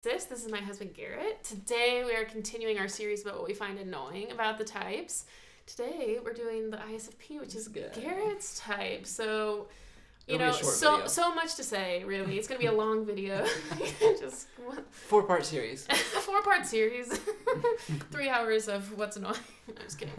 This is my husband Garrett. Today we are continuing our series about what we find annoying about the types. Today we're doing the ISFP, which is Garrett's type. So, so much to say, really. It's going to be a long video. Just 4-part series. 4-part series. 3 hours of what's annoying. I'm just kidding.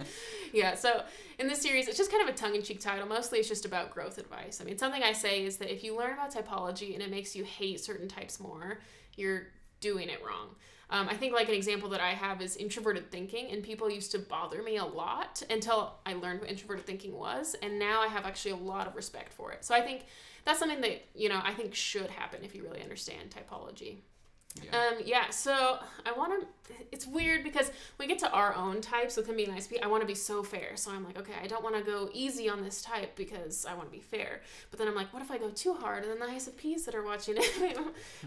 Yeah, so in this series, it's just kind of a tongue-in-cheek title. Mostly it's just about growth advice. I mean, something I say is that if you learn about typology and it makes you hate certain types more, you're doing it wrong. I think like an example that I have is introverted thinking, and people used to bother me a lot until I learned what introverted thinking was, and now I have actually a lot of respect for it. So I think that's something that, I think should happen if you really understand typology. So it's weird because when we get to our own types with him being an ISFP, I want to be so fair. So I'm like, okay, I don't want to go easy on this type because I want to be fair. But then I'm like, what if I go too hard? And then the ISFPs that are watching it,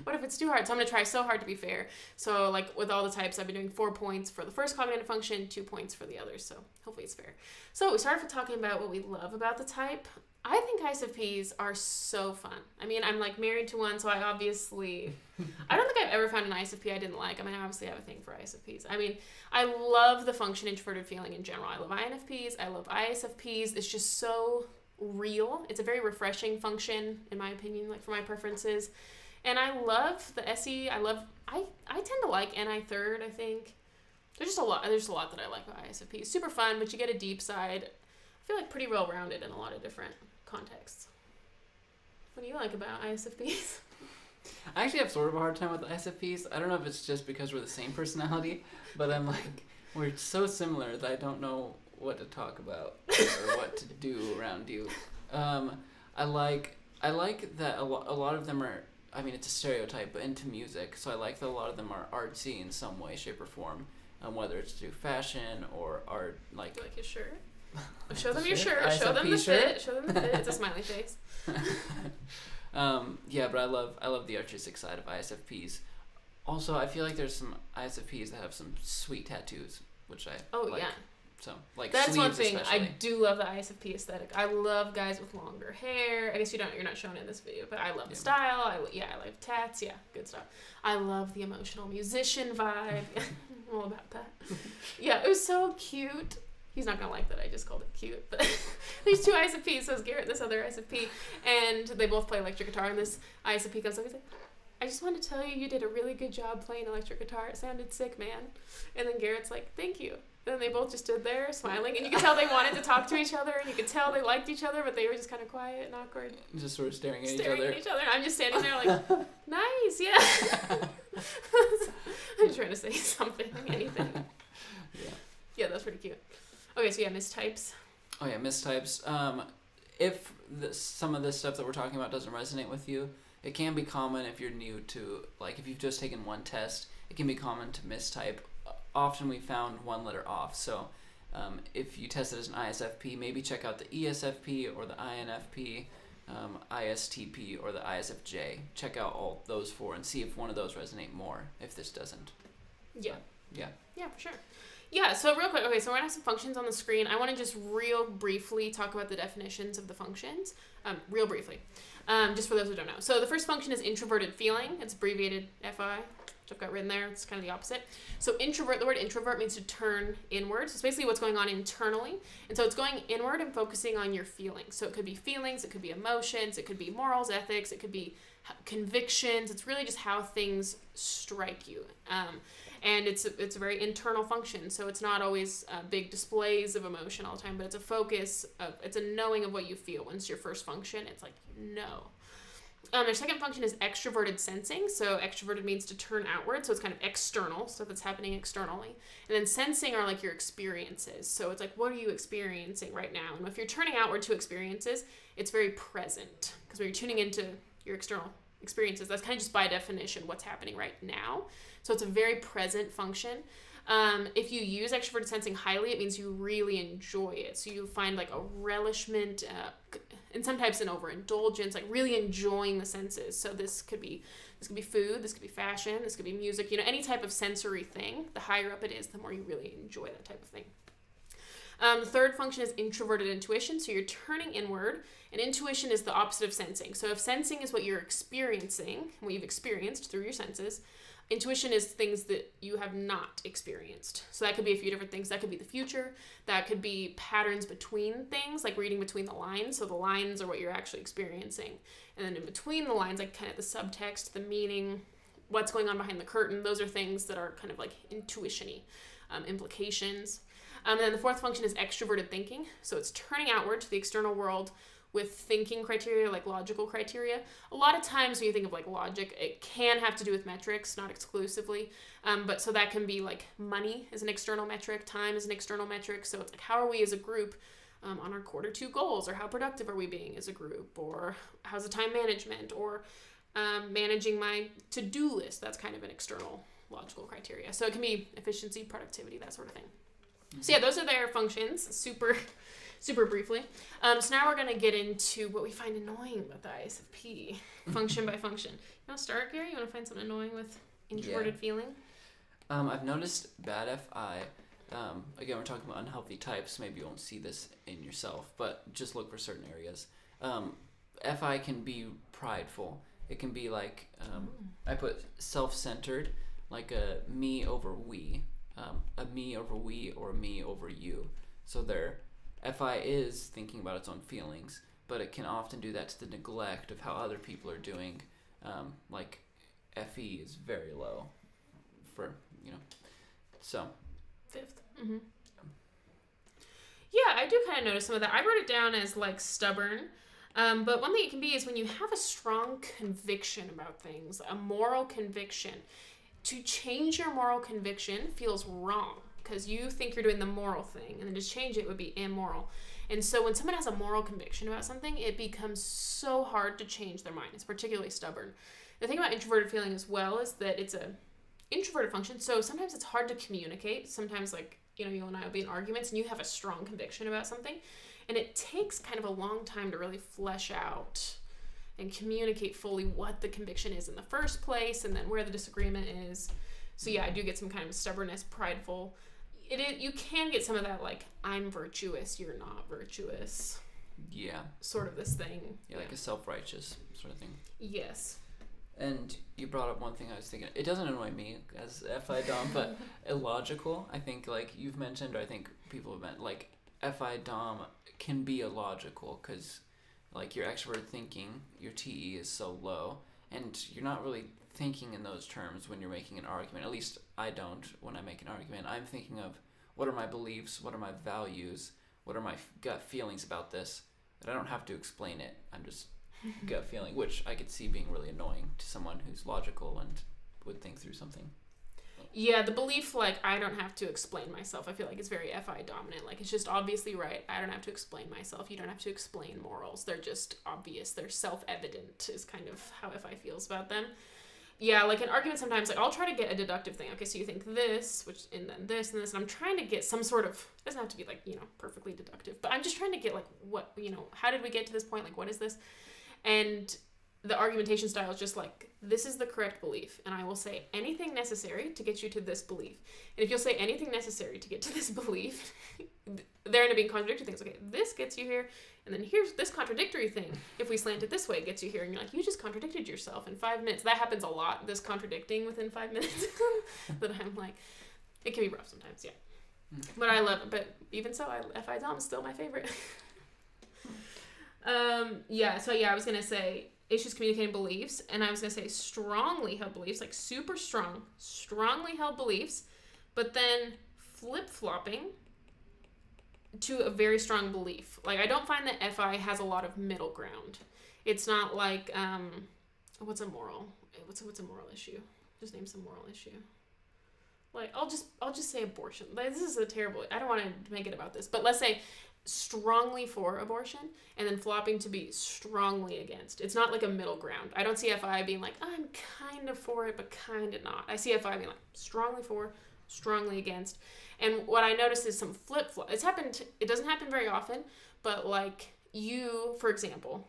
what if it's too hard? So I'm going to try so hard to be fair. So like with all the types, I've been doing 4 points for the first cognitive function, 2 points for the others. So hopefully it's fair. So we started with talking about what we love about the type. I think ISFPs are so fun. I mean, I'm like married to one, so I don't think I've ever found an ISFP I didn't like. I mean, I obviously have a thing for ISFPs. I mean, I love the function introverted feeling in general. I love INFPs. I love ISFPs. It's just so real. It's a very refreshing function, in my opinion, like for my preferences. And I love the SE. I tend to like NI third, I think. There's a lot that I like about ISFPs. Super fun, but you get a deep side. I feel like pretty well-rounded in a lot of different contexts. What do you like about ISFPs? I actually have sort of a hard time with ISFPs. I don't know if it's just because we're the same personality, but I'm like, we're so similar that I don't know what to talk about or what to do around you. I like that a lot of them are, I mean, it's a stereotype, but into music. So I like that a lot of them are artsy in some way, shape, or form, whether it's through fashion or art. Like your shirt? Show them your shirt. Show them the fit. Show them the fit. It's a smiley face. But I love the artistic side of ISFPs. Also, I feel like there's some ISFPs that have some sweet tattoos, which I like. Yeah. So like that's one thing especially. I do love the ISFP aesthetic. I love guys with longer hair. I guess you're not showing it in this video, but I love the style. I like tats. Yeah, good stuff. I love the emotional musician vibe. I'm all about that. Yeah, it was so cute. He's not going to like that I just called it cute, but these 2 ISFPs, so it's Garrett, this other ISFP, and they both play electric guitar, and this ISFP comes up and says, I just wanted to tell you did a really good job playing electric guitar. It sounded sick, man. And then Garrett's like, thank you. And then they both just stood there smiling, and you could tell they wanted to talk to each other, and you could tell they liked each other, but they were just kind of quiet and awkward. Just sort of staring at each other. And I'm just standing there like, nice, yeah. I'm trying to say something, anything. Yeah, that's pretty cute. Okay, so mistypes. Oh yeah, mistypes. If some of this stuff that we're talking about doesn't resonate with you, it can be common if you're new to, like if you've just taken one test, it can be common to mistype. Often we found 1 letter off, so if you tested as an ISFP, maybe check out the ESFP or the INFP, ISTP or the ISFJ. Check out all those 4 and see if one of those resonate more, if this doesn't. Yeah. Yeah, for sure. Yeah, so real quick, okay, so we're going to have some functions on the screen. I want to just real briefly talk about the definitions of the functions, real briefly, just for those who don't know. So the first function is introverted feeling. It's abbreviated FI, which I've got written there. It's kind of the opposite. So the word introvert means to turn inward. So it's basically what's going on internally. And so it's going inward and focusing on your feelings. So it could be feelings, it could be emotions, it could be morals, ethics, it could be convictions. It's really just how things strike you. And it's a very internal function, so it's not always big displays of emotion all the time, but it's a focus it's a knowing of what you feel. Once your first function, it's like no. Their second function is extroverted sensing. So extroverted means to turn outward, so it's kind of external, stuff that's happening externally. And then sensing are like your experiences. So it's like, what are you experiencing right now? And if you're turning outward to experiences, it's very present, because when you're tuning into your external experiences, that's kind of just by definition what's happening right now. So it's a very present function. If you use extroverted sensing highly, it means you really enjoy it. So you find like a relishment, and sometimes an overindulgence, like really enjoying the senses. So this could be food, this could be fashion, this could be music, any type of sensory thing. The higher up it is, the more you really enjoy that type of thing. The third function is introverted intuition. So you're turning inward, and intuition is the opposite of sensing. So if sensing is what you're experiencing, what you've experienced through your senses, Intuition is things that you have not experienced. So that could be a few different things. That could be the future. That could be patterns between things, like reading between the lines. So the lines are what you're actually experiencing. And then in between the lines, like kind of the subtext, the meaning, what's going on behind the curtain, those are things that are kind of like intuition-y implications. And then the fourth function is extroverted thinking. So it's turning outward to the external world with thinking criteria, like logical criteria. A lot of times when you think of like logic, it can have to do with metrics, not exclusively. But so that can be like money is an external metric, time is an external metric. So it's like, how are we as a group on our Q2 goals, or how productive are we being as a group, or how's the time management, or managing my to-do list. That's kind of an external logical criteria. So it can be efficiency, productivity, that sort of thing. So yeah, those are their functions, super briefly. So now we're going to get into what we find annoying with the ISFP, function by function. You want to start, Gary? You want to find something annoying with introverted feeling? I've noticed bad FI. Again, we're talking about unhealthy types. Maybe you won't see this in yourself, but just look for certain areas. FI can be prideful. It can be like, I put self-centered, like a me over we. A me over we, or a me over you. So their FI is thinking about its own feelings, but it can often do that to the neglect of how other people are doing. Like FE is very low for, so. Fifth. Mm-hmm. Yeah, I do kind of notice some of that. I wrote it down as like stubborn. But one thing it can be is when you have a strong conviction about things, a moral conviction. To change your moral conviction feels wrong because you think you're doing the moral thing, and then to change it would be immoral. And so when someone has a moral conviction about something, it becomes so hard to change their mind. It's particularly stubborn. The thing about introverted feeling as well is that it's a introverted function, so sometimes it's hard to communicate. Sometimes, like, you and I will be in arguments, and you have a strong conviction about something, and it takes kind of a long time to really flesh out and communicate fully what the conviction is in the first place, and then where the disagreement is. So yeah, I do get some kind of stubbornness, prideful. You can get some of that, like, I'm virtuous, you're not virtuous. Yeah. Sort of this thing. Yeah, like a self-righteous sort of thing. Yes. And you brought up one thing I was thinking. It doesn't annoy me as FI Dom, but illogical. I think, like you've mentioned, or I think people have meant, like, FI Dom can be illogical because, like, your extrovert thinking, your TE is so low, and you're not really thinking in those terms when you're making an argument. At least I don't when I make an argument. I'm thinking of what are my beliefs, what are my values, what are my gut feelings about this, but I don't have to explain it. I'm just gut feeling, which I could see being really annoying to someone who's logical and would think through something. Yeah, the belief, like, I don't have to explain myself, I feel like it's very FI dominant. Like, it's just obviously right. I don't have to explain myself. You don't have to explain morals. They're just obvious. They're self-evident is kind of how FI feels about them. Yeah, like, in arguments sometimes, like, I'll try to get a deductive thing. Okay, so you think this, which, and then this and this, and I'm trying to get some sort of, it doesn't have to be, like, perfectly deductive, but I'm just trying to get, like, what, how did we get to this point? Like, what is this? And the argumentation style is just like, this is the correct belief, and I will say anything necessary to get you to this belief. And if you'll say anything necessary to get to this belief, there end up being contradictory things. Okay, this gets you here, and then here's this contradictory thing. If we slant it this way, it gets you here. And you're like, you just contradicted yourself in 5 minutes. That happens a lot, this contradicting within 5 minutes. That I'm like, it can be rough sometimes, yeah. But I love it. But even so, FI Dom is still my favorite. I was going to say issues communicating beliefs, and I was going to say strongly held beliefs, like super strongly held beliefs, but then flip-flopping to a very strong belief. Like, I don't find that FI has a lot of middle ground. It's not like, what's a moral issue? Just name some moral issue. Like, I'll just say abortion. Like, this is a terrible, I don't want to make it about this, but let's say strongly for abortion and then flopping to be strongly against. It's not like a middle ground. I don't see FI being like, I'm kind of for it, but kind of not. I see FI being like strongly for, strongly against. And what I noticed is some flip-flop. It doesn't happen very often, but like you, for example,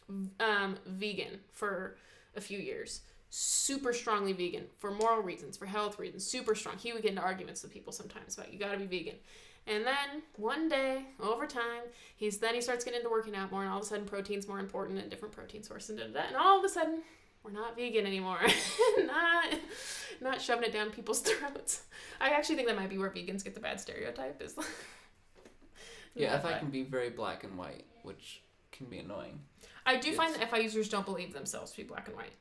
vegan for a few years, super strongly vegan for moral reasons, for health reasons, super strong. He would get into arguments with people sometimes about, you gotta be vegan. And then one day, over time, he starts getting into working out more, and all of a sudden protein's more important and different protein sources, and all of a sudden we're not vegan anymore. not shoving it down people's throats. I actually think that might be where vegans get the bad stereotype is. Yeah, FI can be very black and white, which can be annoying. I do find that FI users don't believe themselves to be black and white,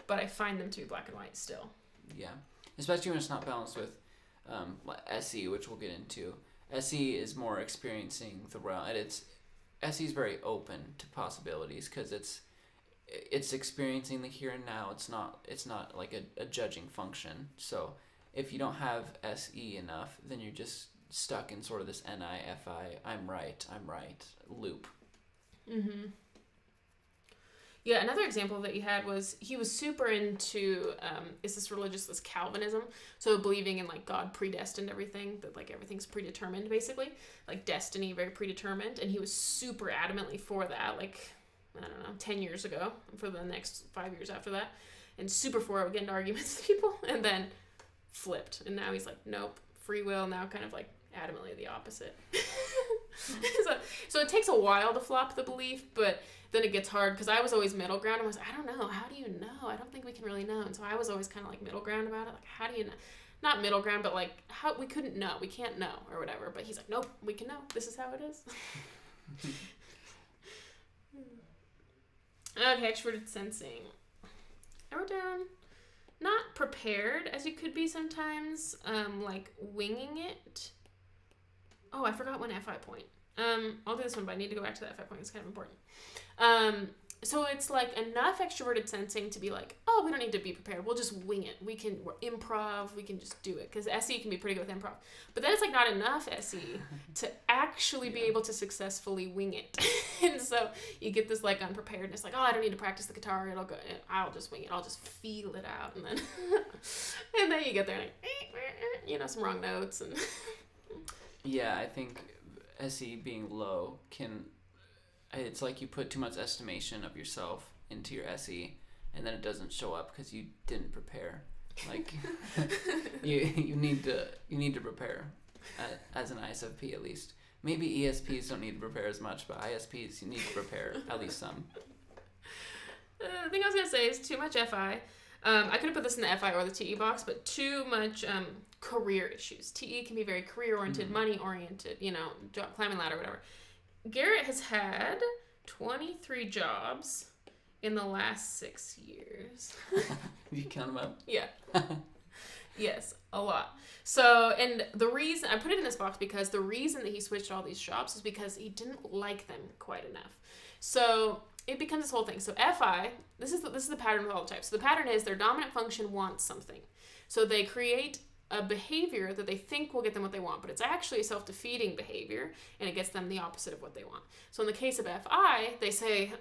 but I find them to be black and white still. Yeah, especially when it's not balanced with SE, which we'll get into. SE is more experiencing the realm, and SE is very open to possibilities because it's experiencing the here and now. It's not like a judging function. So if you don't have SE enough, then you're just stuck in sort of this NI-FI, I'm right loop. Mm-hmm. Yeah, another example that he had was he was super into this Calvinism, so believing in like God predestined everything, that like everything's predetermined basically, like destiny, very predetermined, and he was super adamantly for that, like I don't know, 10 years ago, for the next 5 years after that, and super for it, would get into arguments with people, and then flipped, and now he's like, nope, free will, now kind of like adamantly the opposite. So it takes a while to flop the belief, but then it gets hard because I was always middle ground. I was I don't know, how do you know? I don't think we can really know. And so I was always kind of like middle ground about it. Like, how do you know? Not middle ground, but like how we couldn't know. We can't know or whatever. But he's like, nope, we can know. This is how it is. Okay, extroverted sensing. I wrote down not prepared as you could be sometimes, like winging it. Oh, I forgot one FI point. I'll do this one, but I need to go back to that FI point. It's kind of important. So it's like enough extroverted sensing to be like, oh, we don't need to be prepared. We'll just wing it. We're improv. We can just do it. Because SE can be pretty good with improv. But then it's like not enough SE to actually be able to successfully wing it. And so you get this like unpreparedness, like, oh, I don't need to practice the guitar. I'll just wing it. I'll just feel it out. And then you get there and like, some wrong notes. And yeah, I think SE being low it's like you put too much estimation of yourself into your SE, and then it doesn't show up because you didn't prepare. Like you need to prepare as an ISFP at least. Maybe ESPs don't need to prepare as much, but ISPs you need to prepare at least some. The thing I was gonna say is too much FI. I could have put this in the FI or the TE box, but too much career issues. TE can be very career-oriented, money-oriented, climbing ladder, whatever. Garrett has had 23 jobs in the last 6 years. You count them up? Yeah. Yes, a lot. So, and the reason, I put it in this box because the reason that he switched all these jobs is because he didn't like them quite enough. So it becomes this whole thing. So FI, this is the pattern with all the types. So the pattern is their dominant function wants something. So they create a behavior that they think will get them what they want, but it's actually a self-defeating behavior, and it gets them the opposite of what they want. So in the case of FI, they say,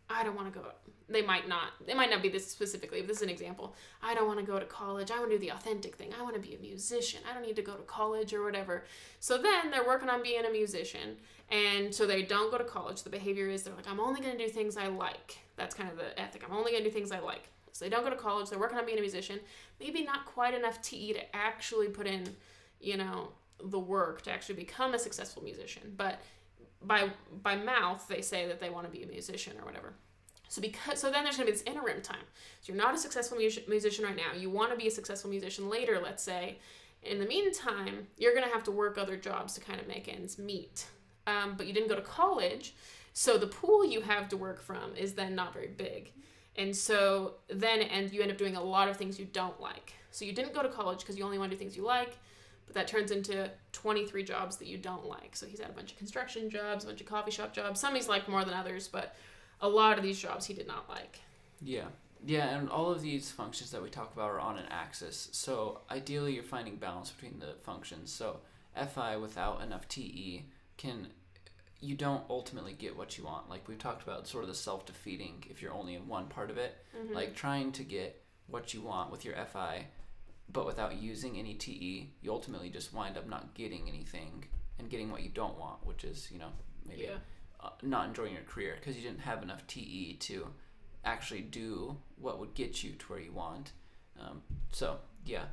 I don't want to go. It might not be this specifically, but this is an example. I don't want to go to college. I want to do the authentic thing. I want to be a musician. I don't need to go to college or whatever. So then they're working on being a musician, and so they don't go to college. The behavior is they're like, I'm only going to do things I like. That's kind of the ethic. I'm only going to do things I like. So they don't go to college. They're working on being a musician. Maybe not quite enough TE to actually put in, the work to actually become a successful musician. But by mouth, they say that they want to be a musician or whatever. So then there's going to be this interim time. So you're not a successful musician right now. You want to be a successful musician later, let's say. In the meantime, you're going to have to work other jobs to kind of make ends meet. But you didn't go to college, so the pool you have to work from is then not very big. And so then you end up doing a lot of things you don't like. So you didn't go to college because you only want to do things you like, but that turns into 23 jobs that you don't like. So he's had a bunch of construction jobs, a bunch of coffee shop jobs. Some he's liked more than others, but a lot of these jobs he did not like. Yeah. Yeah, and all of these functions that we talk about are on an axis. So ideally you're finding balance between the functions. So FI without enough TE you don't ultimately get what you want. Like we've talked about sort of the self-defeating if you're only in one part of it. Mm-hmm. Like trying to get what you want with your FI, but without using any TE, you ultimately just wind up not getting anything and getting what you don't want, which is, maybe not enjoying your career because you didn't have enough TE to actually do what would get you to where you want. So, yeah,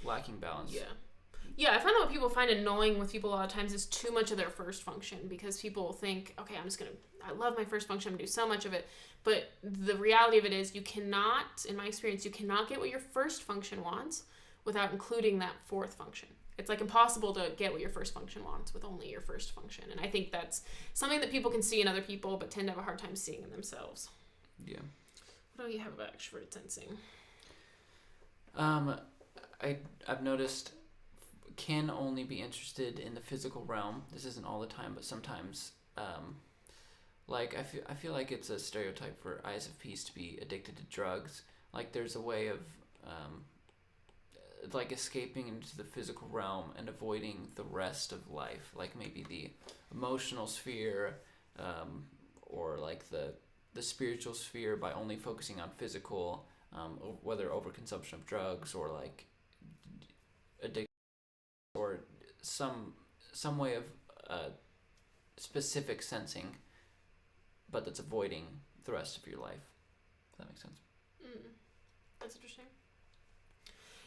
lacking balance. Yeah. Yeah, I find that what people find annoying with people a lot of times is too much of their first function, because people think, okay, I love my first function, I'm going to do so much of it. But the reality of it is, you cannot, in my experience, you cannot get what your first function wants without including that fourth function. It's like impossible to get what your first function wants with only your first function. And I think that's something that people can see in other people but tend to have a hard time seeing in themselves. Yeah. What do you have about extroverted sensing? I've noticed can only be interested in the physical realm. This isn't all the time, but sometimes. Like I feel like it's a stereotype for ISFPs to be addicted to drugs. Like there's a way of like escaping into the physical realm and avoiding the rest of life, like maybe the emotional sphere, or like the spiritual sphere, by only focusing on physical, whether overconsumption of drugs or like addiction or some way of specific sensing, but that's avoiding the rest of your life. If that makes sense. That's interesting.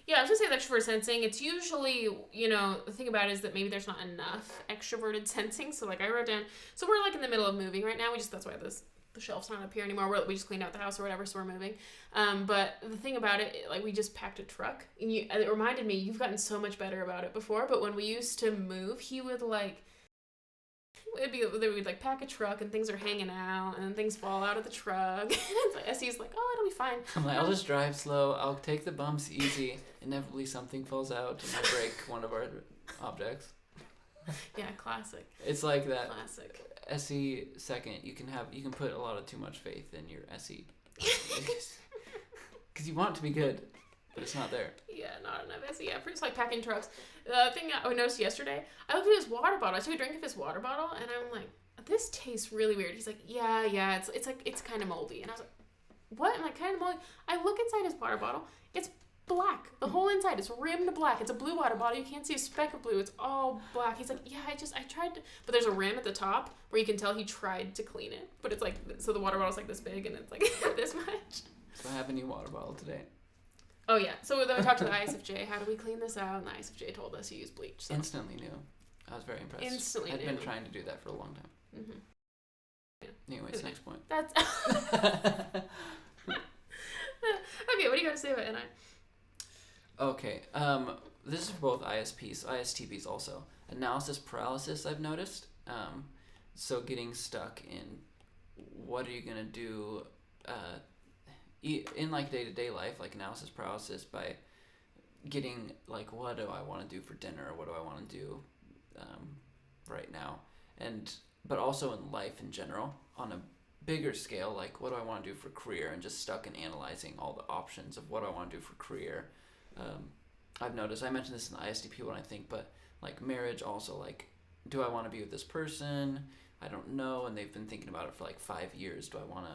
Yeah, I was going to say with extroverted sensing, it's usually, the thing about it is that maybe there's not enough extroverted sensing. So, like, I wrote down, so we're, like, in the middle of moving right now. That's why the shelf's not up here anymore. We just cleaned out the house or whatever, so we're moving. But the thing about it, like, we just packed a truck. And it reminded me, you've gotten so much better about it before, but when we used to move, he would, like, we'd like pack a truck and things are hanging out and things fall out of the truck. Essie's like, oh, it'll be fine. I'm like, I'll just drive slow. I'll take the bumps easy. Inevitably something falls out and I break one of our objects. Yeah, classic. It's like that. Classic. Essie second. You can put a lot of too much faith in your Essie. Because you want it to be good, but it's not there. Yeah, not enough. Yeah, it's like packing trucks. The thing I noticed yesterday, I looked at his water bottle. I took a drink of his water bottle, and I'm like, this tastes really weird. He's like, yeah, it's kind of moldy. And I was like, what? I'm like, kind of moldy? I look inside his water bottle. It's black. The whole inside is rimmed black. It's a blue water bottle. You can't see a speck of blue. It's all black. He's like, yeah, I tried to. But there's a rim at the top where you can tell he tried to clean it. But it's like, so the water bottle's like this big, and it's like this much. So I have a new water bottle today. Oh, yeah. So then we talked to the ISFJ. How do we clean this out? And the ISFJ told us to use bleach. So. Instantly knew. I was very impressed. Instantly I'd knew. been trying to do that for a long time. Mm-hmm. Yeah. Anyways, next point. That's... Okay, what do you got to say about NI? Okay. This is for both ISPs, ISTPs also. Analysis paralysis, I've noticed. So getting stuck in what are you going to do in like day-to-day life, like analysis paralysis, by getting like, what do I want to do for dinner, or what do I want to do right now, but also in life in general on a bigger scale, like what do I want to do for career, and just stuck in analyzing all the options of what I want to do for career. I've noticed, I mentioned this in the ISTP one, I think, but like marriage also, like, do I want to be with this person? I don't know, and they've been thinking about it for like 5 years. Do I want to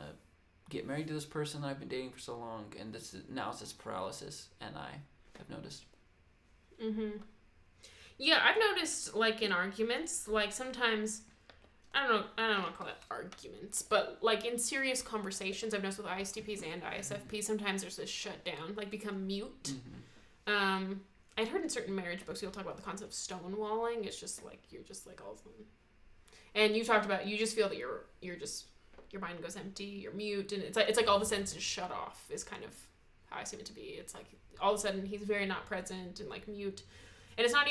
get married to this person that I've been dating for so long? And this is analysis paralysis, and I have noticed. Mm-hmm. Yeah, I've noticed, like, in arguments, like, sometimes, I don't want to call it arguments, but, like, in serious conversations, I've noticed with ISTPs and ISFPs, sometimes there's this shutdown, like, become mute. Mm-hmm. I'd heard in certain marriage books, people talk about the concept of stonewalling. It's just, like, you're just, like, all of them. And you talked about, you just feel that you're just, your mind goes empty, you're mute, and it's like all the senses shut off is kind of how I seem it to be. It's like all of a sudden he's very not present and like mute, and it's not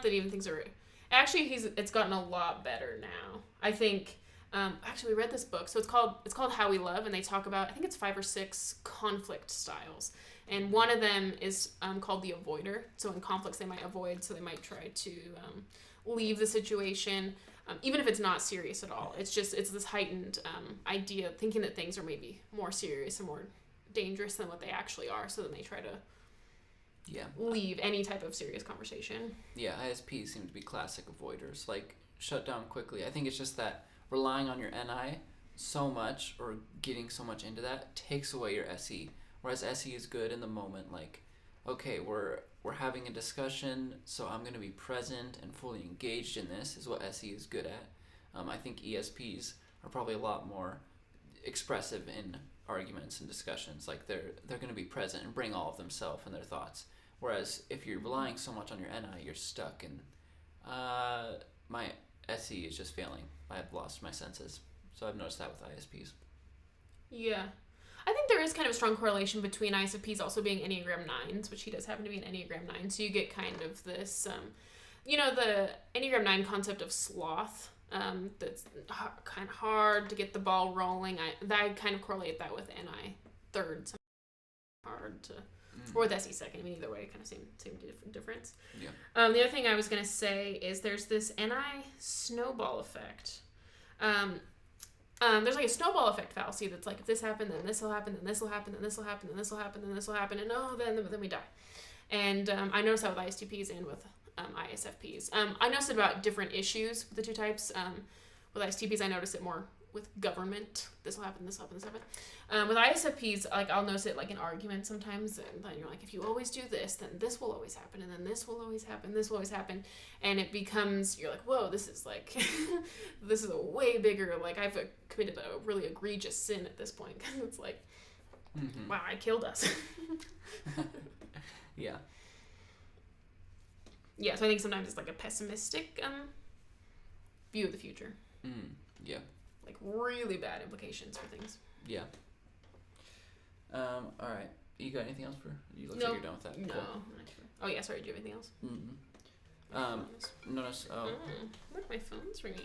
that even things are actually it's gotten a lot better now. I think actually we read this book, so it's called How We Love, and they talk about, I think it's 5 or 6 conflict styles, and one of them is called the avoider. So in conflicts they might avoid, so they might try to leave the situation. Even if it's not serious at all. It's this heightened idea, thinking that things are maybe more serious and more dangerous than what they actually are, so then they try to leave any type of serious conversation. Yeah, ISPs seem to be classic avoiders, like shut down quickly. I think it's just that relying on your NI so much, or getting so much into that, takes away your SE, whereas SE is good in the moment, like, okay, we're having a discussion, so I'm going to be present and fully engaged in this, is what SE is good at. I think ESPs are probably a lot more expressive in arguments and discussions. Like they're going to be present and bring all of themselves and their thoughts. Whereas if you're relying so much on your NI, you're stuck in, my SE is just failing. I've lost my senses. So I've noticed that with ISPs. Yeah. I think there is kind of a strong correlation between ISFPs also being Enneagram 9s, which he does happen to be an Enneagram 9. So you get kind of this, the Enneagram 9 concept of sloth. That's kind of hard to get the ball rolling. I kind of correlate that with NI third. So hard to, or with SE second. I mean, either way, kind of same difference. Yeah. The other thing I was gonna say is there's this NI snowball effect. There's like a snowball effect fallacy that's like, if this happened, then this will happen, then this will happen, then this will happen, then this will happen, then this will happen, and then we die. And I noticed that with ISTPs and with ISFPs. I noticed it about different issues with the two types. With ISTPs, I notice it more with government. This will happen, this will happen, this will happen. With ISFPs, like I'll notice it like in arguments sometimes, and then you're like, if you always do this, then this will always happen, and then this will always happen, this will always happen, and it becomes, you're like, whoa, this is like, this is a way bigger, like I've committed a really egregious sin at this point. It's like, wow, I killed us. Yeah. Yeah, so I think sometimes it's like a pessimistic view of the future. Yeah. Like really bad implications for things. Yeah. All right. You got anything else for? You look Nope. like you're done with that. No. Cool. Oh yeah, sorry. Do you have anything else? Notice. Oh. Look, my phone's ringing.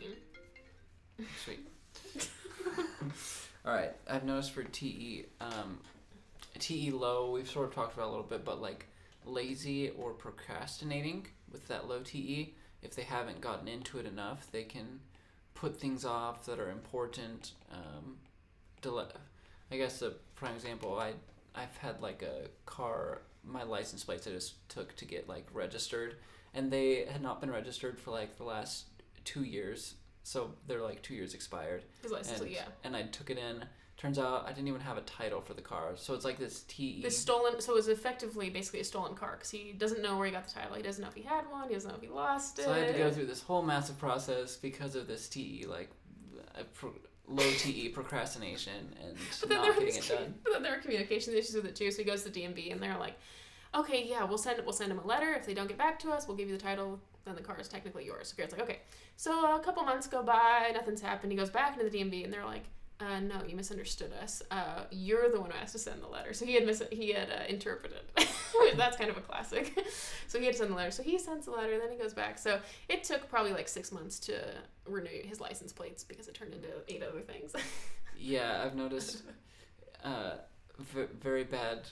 Sweet. All right. I've noticed for TE, TE low. We've sort of talked about a little bit, but like lazy or procrastinating with that low TE. If they haven't gotten into it enough, they can put things off that are important. I guess a prime example, I've had like a car, my license plates I just took to get like registered, and they had not been registered for like the last 2 years, so they're like 2 years expired. His license, yeah. And I took it in. Turns out I didn't even have a title for the car, so it's like this TE. This stolen, so it was effectively basically a stolen car because he doesn't know where he got the title. He doesn't know if he had one. He doesn't know if he lost it. So I had to go through this whole massive process because of this TE, like low TE procrastination and not getting it done. But then there were communication issues with it too. So he goes to DMV and they're like, okay, yeah, we'll send him a letter. If they don't get back to us, we'll give you the title. Then the car is technically yours. So Garrett's like, okay. So a couple months go by, nothing's happened. He goes back into the DMV and they're like, no, you misunderstood us. You're the one who has to send the letter. So he had interpreted. That's kind of a classic. So he had to send the letter. So he sends the letter, then he goes back. So it took probably like 6 months to renew his license plates because it turned into 8 other things. Yeah, I've noticed very bad,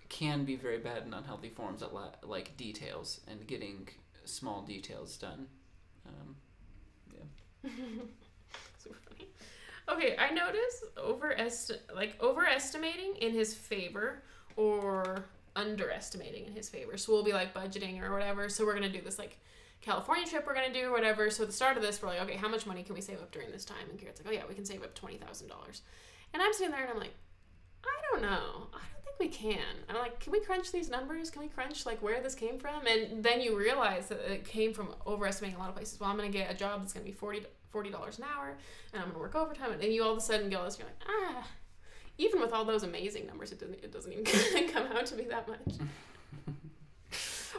can be very bad in unhealthy forms at like details and getting small details done. Yeah. Super funny. Okay, I notice overestimating in his favor or underestimating in his favor. So we'll be like budgeting or whatever. So we're going to do this like California trip we're going to do or whatever. So at the start of this, we're like, okay, how much money can we save up during this time? And Garrett's like, oh yeah, we can save up $20,000. And I'm sitting there and I'm like, I don't know. I don't think we can. I'm like, can we crunch these numbers? Can we crunch like where this came from? And then you realize that it came from overestimating a lot of places. Well, I'm going to get a job that's going to be $40 an hour, and I'm going to work overtime. And you all of a sudden go this, you're like, even with all those amazing numbers, it doesn't even come out to be that much.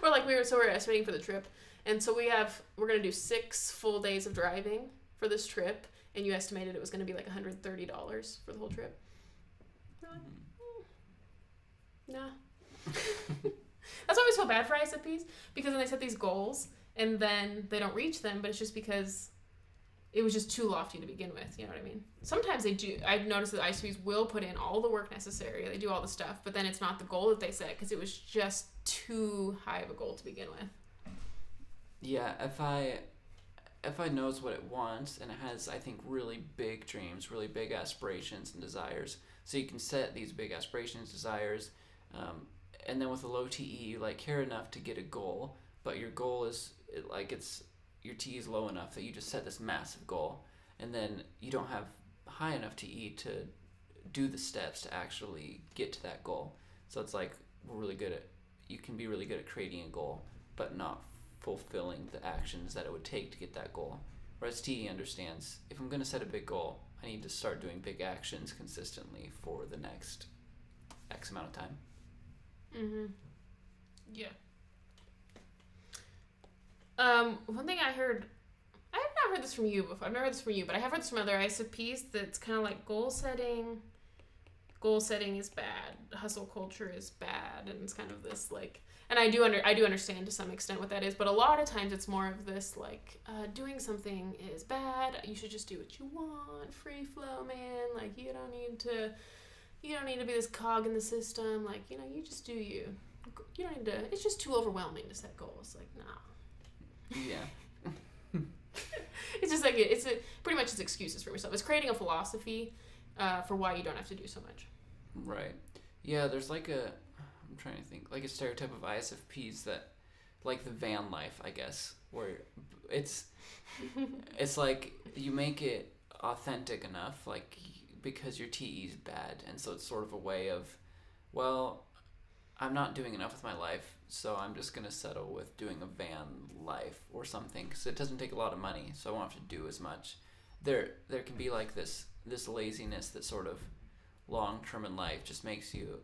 Or like we're estimating for the trip. And so we're going to do 6 full days of driving for this trip. And you estimated it was going to be like $130 for the whole trip. You're like, nah. That's why I always feel bad for ISFPs, because then they set these goals and then they don't reach them, but it's just because it was just too lofty to begin with. You know what I mean? Sometimes they do. I've noticed that ISFPs will put in all the work necessary. They do all the stuff, but then it's not the goal that they set because it was just too high of a goal to begin with. Yeah, if I knows what it wants and it has, I think, really big dreams, really big aspirations and desires, so you can set these big aspirations, desires, and then with a low TE, you like care enough to get a goal, but your goal is your TE is low enough that you just set this massive goal, and then you don't have high enough TE to do the steps to actually get to that goal. So it's like you can be really good at creating a goal, but not fulfilling the actions that it would take to get that goal. Whereas TE understands, if I'm going to set a big goal, I need to start doing big actions consistently for the next X amount of time. Mm-hmm. Yeah. One thing I heard, I have not heard this from you before. I've never heard this from you, but I have heard this from other ISFPs that's kind of like goal setting. Goal setting is bad. Hustle culture is bad, and it's kind of this like. And I do understand to some extent what that is, but a lot of times it's more of this like doing something is bad. You should just do what you want, free flow, man. Like you don't need to be this cog in the system. Like you just do you. You don't need to. It's just too overwhelming to set goals. Like no. Yeah. It's just like pretty much it's excuses for yourself. It's creating a philosophy for why you don't have to do so much. Right. Yeah. There's like I'm trying to think, like a stereotype of ISFPs that, like the van life, I guess, where it's like you make it authentic enough, like because your TE is bad, and so it's sort of a way of, well, I'm not doing enough with my life, so I'm just gonna settle with doing a van life or something, because it doesn't take a lot of money, so I won't have to do as much. There can be like this laziness that sort of long term in life just makes you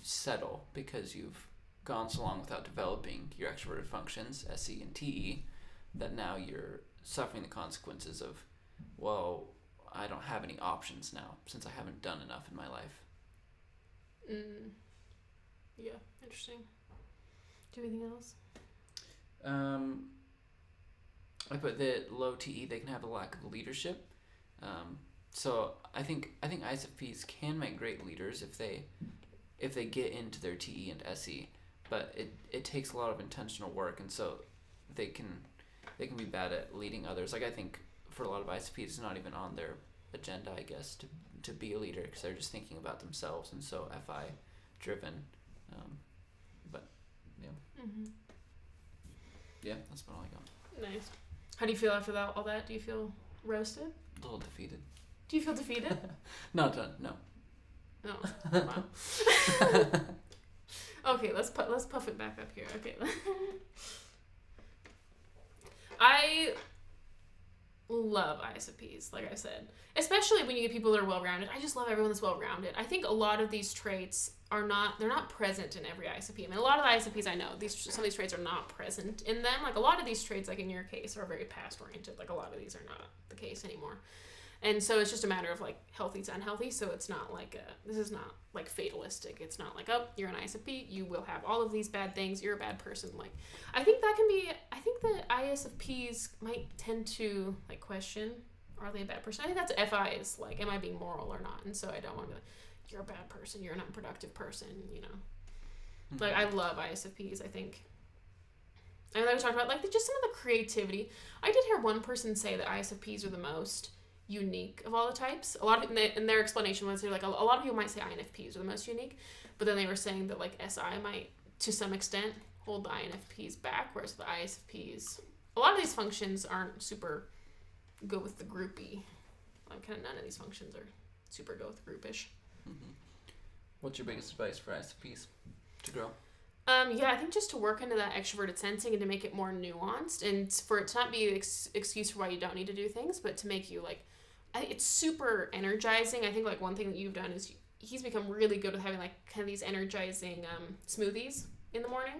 settle because you've gone so long without developing your extroverted functions, SE and TE, that now you're suffering the consequences of, well, I don't have any options now since I haven't done enough in my life. Yeah, interesting. Do you have anything else? I put that low TE, they can have a lack of leadership. So I think ISFPs can make great leaders if they get into their TE and SE, but it takes a lot of intentional work, and so they can be bad at leading others. Like I think for a lot of ISFPs, it's not even on their agenda, I guess, to be a leader, because they're just thinking about themselves, and so FI driven. But yeah, yeah, that's about all I got. Nice. How do you feel after all that? Do you feel roasted? A little defeated. Do you feel defeated? Not done. No. Oh, wow. Okay, let's puff it back up here. Okay. I love ISFPs, like I said. Especially when you get people that are well-rounded. I just love everyone that's well-rounded. I think a lot of these traits they're not present in every ISFP. I mean, a lot of the ISFPs I know, some of these traits are not present in them. Like a lot of these traits, like in your case, are very past-oriented. Like a lot of these are not the case anymore. And so it's just a matter of like healthy to unhealthy. So it's not like this is not like fatalistic. It's not like, oh, you're an ISFP, you will have all of these bad things, you're a bad person. Like I think that ISFPs might tend to like question, are they a bad person? I think that's FI is like, am I being moral or not? And so I don't want to, you're a bad person, you're an unproductive person, Mm-hmm. Like I love ISFPs, I think. And like we talked about, like just some of the creativity. I did hear one person say that ISFPs are the most unique of all the types. A lot of in their explanation was like a lot of people might say INFPs are the most unique, but then they were saying that like SI might to some extent hold the INFPs back, whereas the ISFPs, a lot of these functions aren't super go with the groupy. Like kind of none of these functions are super go with groupish. Mm-hmm. What's your biggest advice for ISFPs to grow? Yeah, I think just to work into that extroverted sensing and to make it more nuanced, and for it to not be an excuse for why you don't need to do things, but to make you like, it's super energizing. I think like one thing that you've done is he's become really good with having like kind of these energizing smoothies in the morning,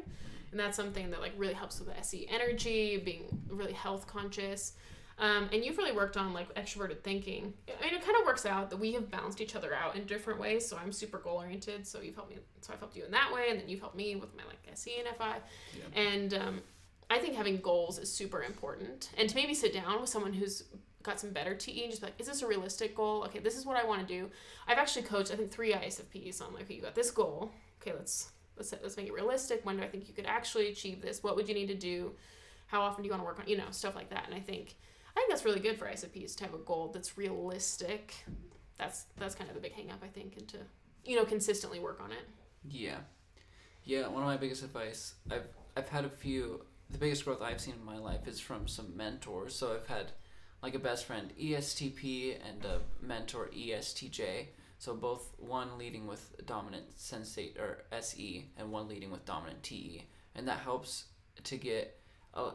and that's something that like really helps with the SE energy, being really health conscious. And you've really worked on like extroverted thinking. I mean, it kind of works out that we have balanced each other out in different ways. So I'm super goal oriented. So you've helped me. So I've helped you in that way, and then you've helped me with my like SE and FI. Yeah. And I think having goals is super important. And to maybe sit down with someone who's got some better TE and just be like, is this a realistic goal? Okay, this is what I want to do. I've actually coached I think 3 ISFPs on like, okay, you got this goal. Okay, let's make it realistic. When do I think you could actually achieve this? What would you need to do? How often do you want to work on stuff like that? And I think that's really good for ISFPs to have a goal that's realistic. That's kind of the big hang up, I think, and to consistently work on it. Yeah, one of my biggest advice, I've had a few, the biggest growth I've seen in my life is from some mentors. So I've had like a best friend ESTP and a mentor ESTJ. So both one leading with dominant sensate or SE and one leading with dominant TE, and that helps to get.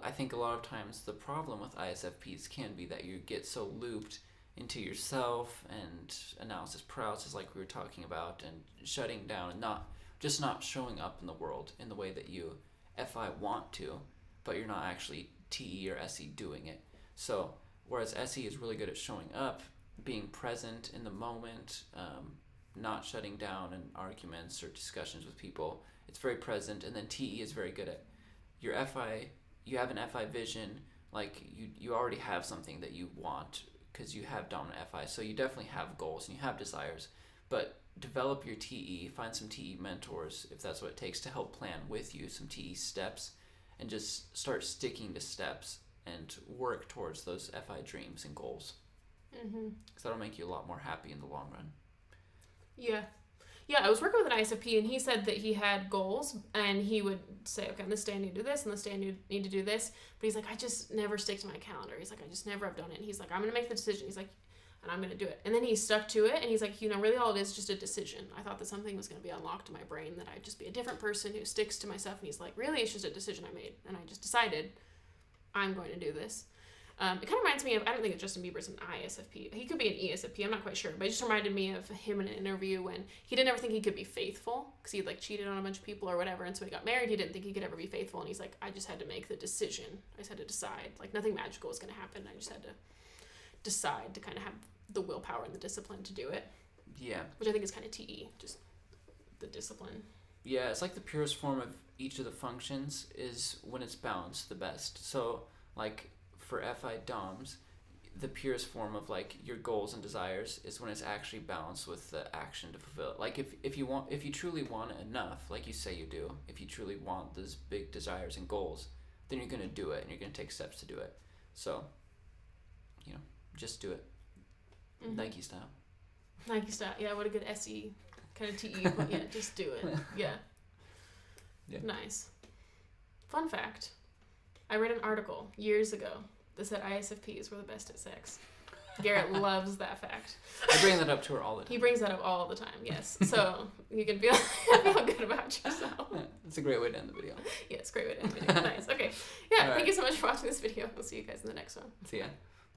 I think a lot of times the problem with ISFPs can be that you get so looped into yourself and analysis paralysis, like we were talking about, and shutting down and not showing up in the world in the way that you FI want to, but you're not actually TE or SE doing it. So whereas SE is really good at showing up, being present in the moment, not shutting down in arguments or discussions with people. It's very present. And then TE is very good at your FI. You have an FI vision, like you already have something that you want because you have dominant FI. So you definitely have goals and you have desires, but develop your TE, find some TE mentors if that's what it takes to help plan with you, some TE steps, and just start sticking to steps and work towards those FI dreams and goals. Because that'll make you a lot more happy in the long run. Yeah. Yeah, I was working with an ISFP, and he said that he had goals, and he would say, okay, on this day I need to do this, and this day I need to do this. But he's like, I just never stick to my calendar. He's like, I just never have done it. And he's like, I'm going to make the decision. He's like, and I'm going to do it. And then he stuck to it, and he's like, really all it is just a decision. I thought that something was going to be unlocked in my brain, that I'd just be a different person who sticks to myself. And he's like, really, it's just a decision I made. And I just decided I'm going to do this. It kind of reminds me of, I don't think Justin Bieber's an ISFP. He could be an ESFP, I'm not quite sure. But it just reminded me of him in an interview when he didn't ever think he could be faithful because he'd cheated on a bunch of people or whatever. And so when he got married, he didn't think he could ever be faithful. And he's like, I just had to make the decision. I just had to decide. Nothing magical was going to happen. I just had to decide to kind of have the willpower and the discipline to do it. Yeah. Which I think is kind of TE, just the discipline. Yeah, it's like the purest form of each of the functions is when it's balanced the best. So, for FI DOMs, the purest form of your goals and desires is when it's actually balanced with the action to fulfill it. If you truly want it enough, like you say you do, if you truly want those big desires and goals, then you're going to do it and you're going to take steps to do it. So, just do it. Nike style. Nike style. Yeah, what a good SE kind of TE. But yeah, just do it. Yeah. Nice. Fun fact. I read an article years ago that said ISFPs were the best at sex. Garrett loves that fact. I bring that up to her all the time. He brings that up all the time, yes. So you can feel good about yourself. Yeah, it's a great way to end the video. Yeah, it's a great way to end the video. Nice. Okay. Yeah, thank you so much for watching this video. We'll see you guys in the next one. See ya.